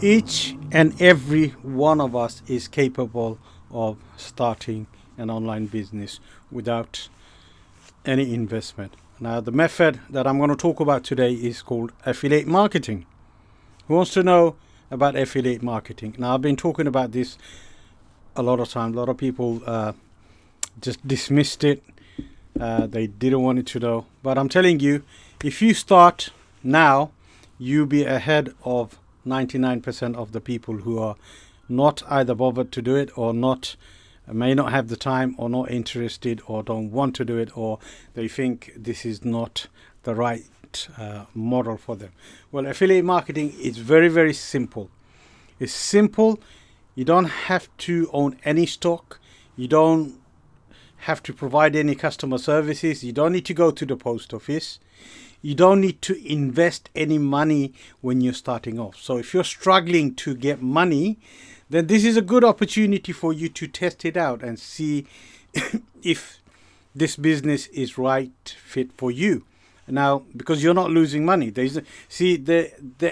Each and every one of us is capable of starting an online business without any investment. Now, the method that I'm going to talk about today is called affiliate marketing. Who wants to know about affiliate marketing? Now, I've been talking about this a lot of times. A lot of people just dismissed it. They didn't want it to know. But I'm telling you, if you start now, you'll be ahead of 99% of the people who are not either bothered to do it or may not have the time or not interested or don't want to do it, or they think this is not the right model for them. Well, affiliate marketing is very, very simple. It's simple. You don't have to own any stock. You don't have to provide any customer services. You don't need to go to the post office. You don't need to invest any money when you're starting off. So if you're struggling to get money, then this is a good opportunity for you to test it out and see if this business is right fit for you. Now, because you're not losing money, the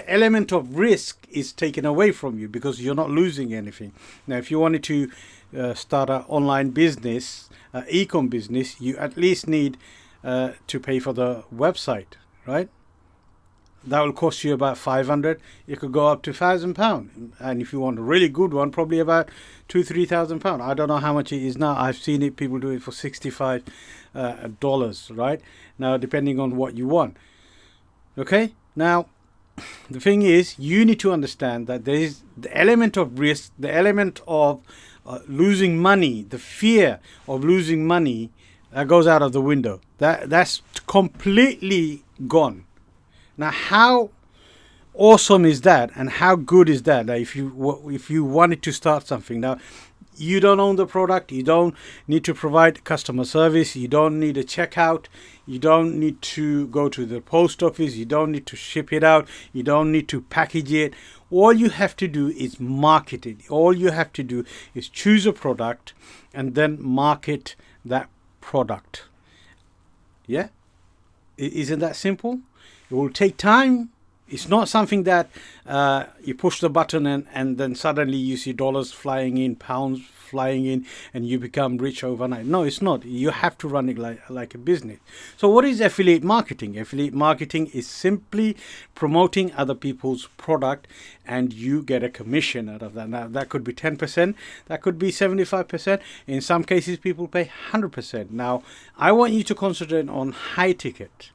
element of risk is taken away from you because you're not losing anything. Now, if you wanted to start an online business, e-com business, you at least need to pay for the website, right? That will cost you about 500. It could go up to £1,000, and if you want a really good one, probably about £2,000-3,000. I don't know how much it is now. I've seen it. People do it for $65, right? Now, depending on what you want. Okay. Now, the thing is, you need to understand that there is the element of risk, the element of losing money, the fear of losing money. That goes out of the window. That's completely gone. Now, how awesome is that, and how good is that? If you wanted to start something, now you don't own the product, you don't need to provide customer service, you don't need a checkout, you don't need to go to the post office, you don't need to ship it out, you don't need to package it. All you have to do is market it. All you have to do is choose a product and then market that product. Yeah? Isn't that simple? It will take time. It's not something that you push the button and then suddenly you see dollars flying in, pounds flying in, and you become rich overnight. No, it's not. You have to run it like a business. So what is affiliate marketing? Affiliate marketing is simply promoting other people's product and you get a commission out of that. Now, that could be 10%. That could be 75%. In some cases, people pay 100%. Now, I want you to concentrate on high ticket.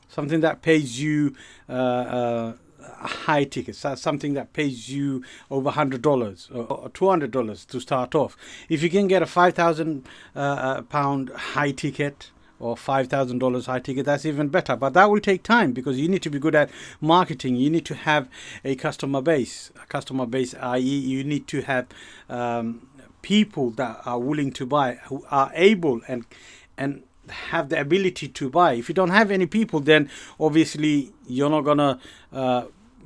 Something that pays you a high ticket, something that pays you over $100 or $200 to start off. If you can get a £5,000 high ticket or $5,000 high ticket, that's even better. But that will take time because you need to be good at marketing. You need to have a customer base, i.e. you need to have people that are willing to buy, who are able and have the ability to buy. If you don't have any people, then obviously you're not gonna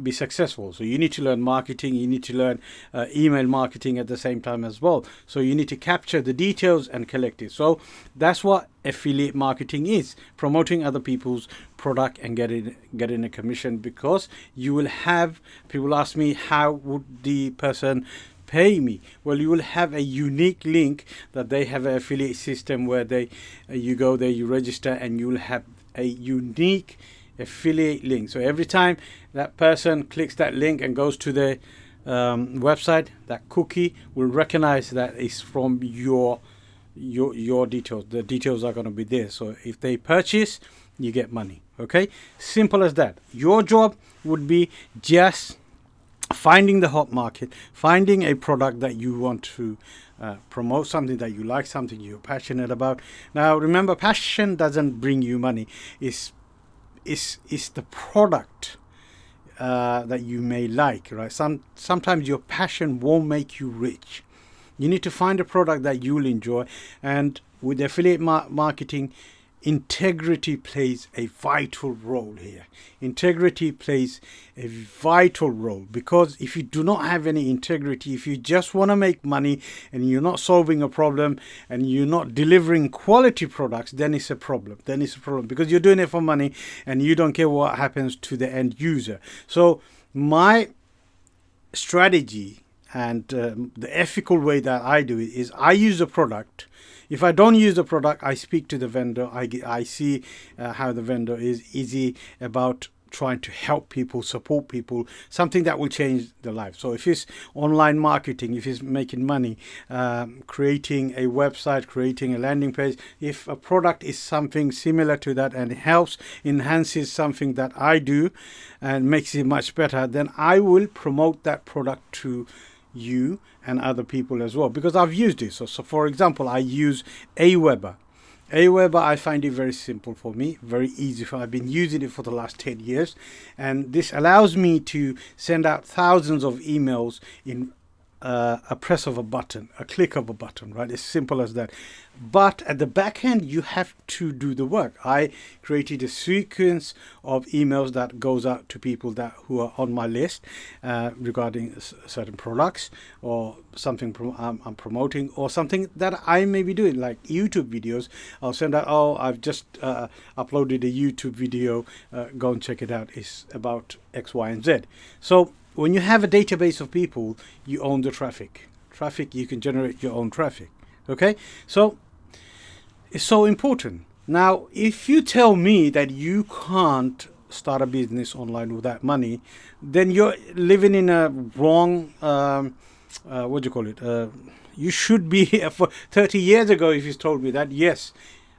be successful. So you need to learn marketing. You need to learn email marketing at the same time as well. So you need to capture the details and collect it. So that's what affiliate marketing is: promoting other people's product and getting a commission. Because you will have people ask me, how would the person pay me? Well, you will have a unique link that they have an affiliate system where you go there, you register, and you will have a unique affiliate link. So every time that person clicks that link and goes to the website, that cookie will recognize that it's from your details. The details are going to be there. So if they purchase, you get money. Okay, simple as that. Your job would be just finding the hot market, finding a product that you want to promote, something that you like, something you're passionate about. Now, remember, passion doesn't bring you money. It's the product that you may like, right? Sometimes your passion won't make you rich. You need to find a product that you'll enjoy, and with affiliate marketing, integrity plays a vital role here. Integrity plays a vital role, because if you do not have any integrity, if you just want to make money and you're not solving a problem and you're not delivering quality products, then it's a problem. Because you're doing it for money and you don't care what happens to the end user. So my strategy and the ethical way that I do it is I use the product. If I don't use the product, I speak to the vendor. I see how the vendor is easy about trying to help people, support people, something that will change their life. So if it's online marketing, if it's making money, creating a website, creating a landing page, if a product is something similar to that and it helps, enhances something that I do and makes it much better, then I will promote that product to you and other people as well, because I've used it. So for example, I use 𝗂𝗵𝗶𝗀. 𝗂𝗵𝗶𝗀, I find it very simple for me, very easy. I've been using it for the last 10 years, and this allows me to send out thousands of emails in a press of a button, a click of a button, right? As simple as that. But at the back end, you have to do the work. I created a sequence of emails that goes out to people who are on my list regarding certain products or something I'm promoting, or something that I may be doing, like YouTube videos. I'll send out, oh, I've just uploaded a YouTube video, go and check it out. It's about X, Y, and Z. So when you have a database of people, you own the traffic. You can generate your own traffic. Okay, so it's so important. Now, if you tell me that you can't start a business online without money, then you're living in a wrong, what do you call it? You should be here for 30 years ago. If you told me that, yes,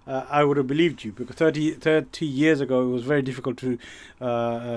I would have believed you, because 30 years ago, it was very difficult to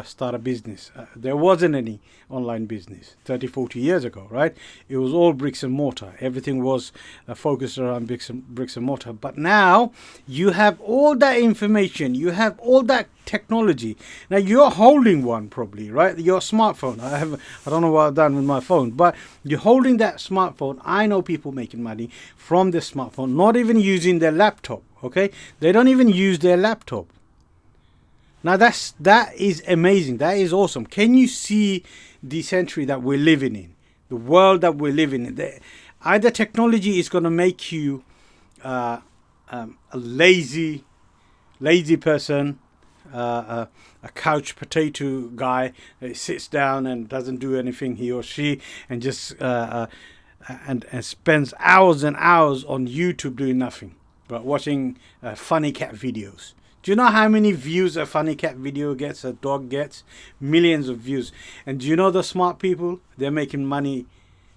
start a business. There wasn't any online business 30-40 years ago, right? It was all bricks and mortar. Everything was focused around bricks and mortar. But now you have all that information. You have all that technology. Now you're holding one, probably, right? Your smartphone. I don't know what I've done with my phone, but you're holding that smartphone. I know people making money from the smartphone, not even using their laptop. Okay, they don't even use their laptop. Now that is amazing. That is awesome. Can you see the century that we're living in, the world that we're living in? Either technology is going to make you a lazy person, a couch potato guy that sits down and doesn't do anything, he or she, and just and spends hours and hours on YouTube doing nothing but watching funny cat videos. Do you know how many views a funny cat video gets, a dog gets? Millions of views. And do you know the smart people? They're making money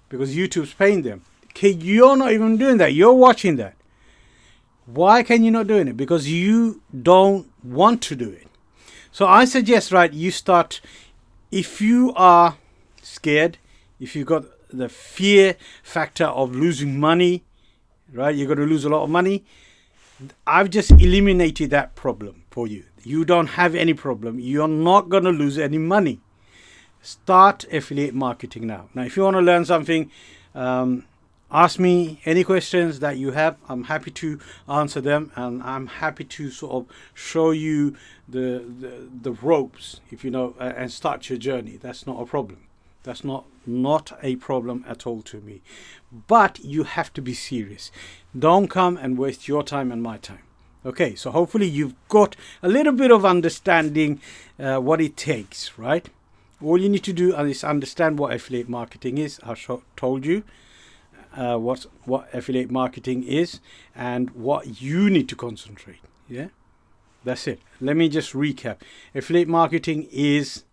because YouTube's paying them. Okay, you're not even doing that. You're watching that. Why can you not doing it? Because you don't want to do it. So I suggest, right, you start, if you are scared, if you've got the fear factor of losing money, right, you're going to lose a lot of money, I've just eliminated that problem for you. You don't have any problem. You're not going to lose any money. Start affiliate marketing now. Now, if you want to learn something, ask me any questions that you have. I'm happy to answer them, and I'm happy to sort of show you the ropes, if you know, and start your journey. That's not a problem. That's not a problem at all to me. But you have to be serious. Don't come and waste your time and my time. Okay, so hopefully you've got a little bit of understanding what it takes, right? All you need to do is understand what affiliate marketing is. I told you what affiliate marketing is and what you need to concentrate. Yeah, that's it. Let me just recap. Affiliate marketing is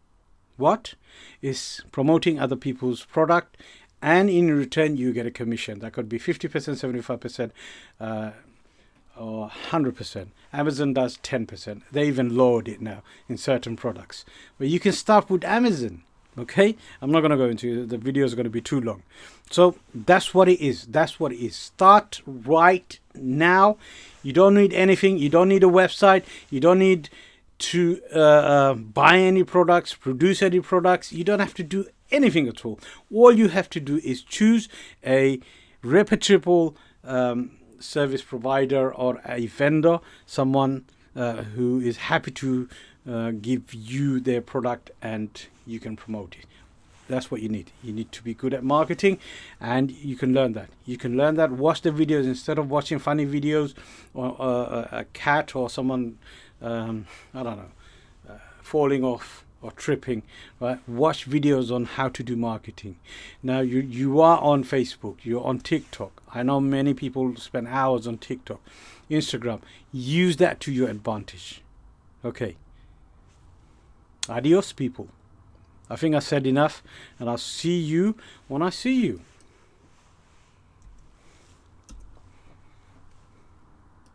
what? Is promoting other people's product, and in return you get a commission. That could be 50%, 75%, or 100%. Amazon does 10%. They even lowered it now in certain products. But you can start with Amazon. Okay, I'm not going to go into the video is going to be too long. So that's what it is. That's what it is. Start right now. You don't need anything. You don't need a website. You don't need to buy any products, produce any products. You don't have to do anything at all. All you have to do is choose a reputable service provider or a vendor, someone who is happy to give you their product and you can promote it. That's what you need. You need to be good at marketing, and you can learn that. You can learn that. Watch the videos instead of watching funny videos or a cat or someone, I don't know, falling off or tripping, right? Watch videos on how to do marketing. Now you are on Facebook, you're on TikTok. I know many people spend hours on TikTok, Instagram. Use that to your advantage. Okay. Adios, people. I think I said enough, and I'll see you when I see you.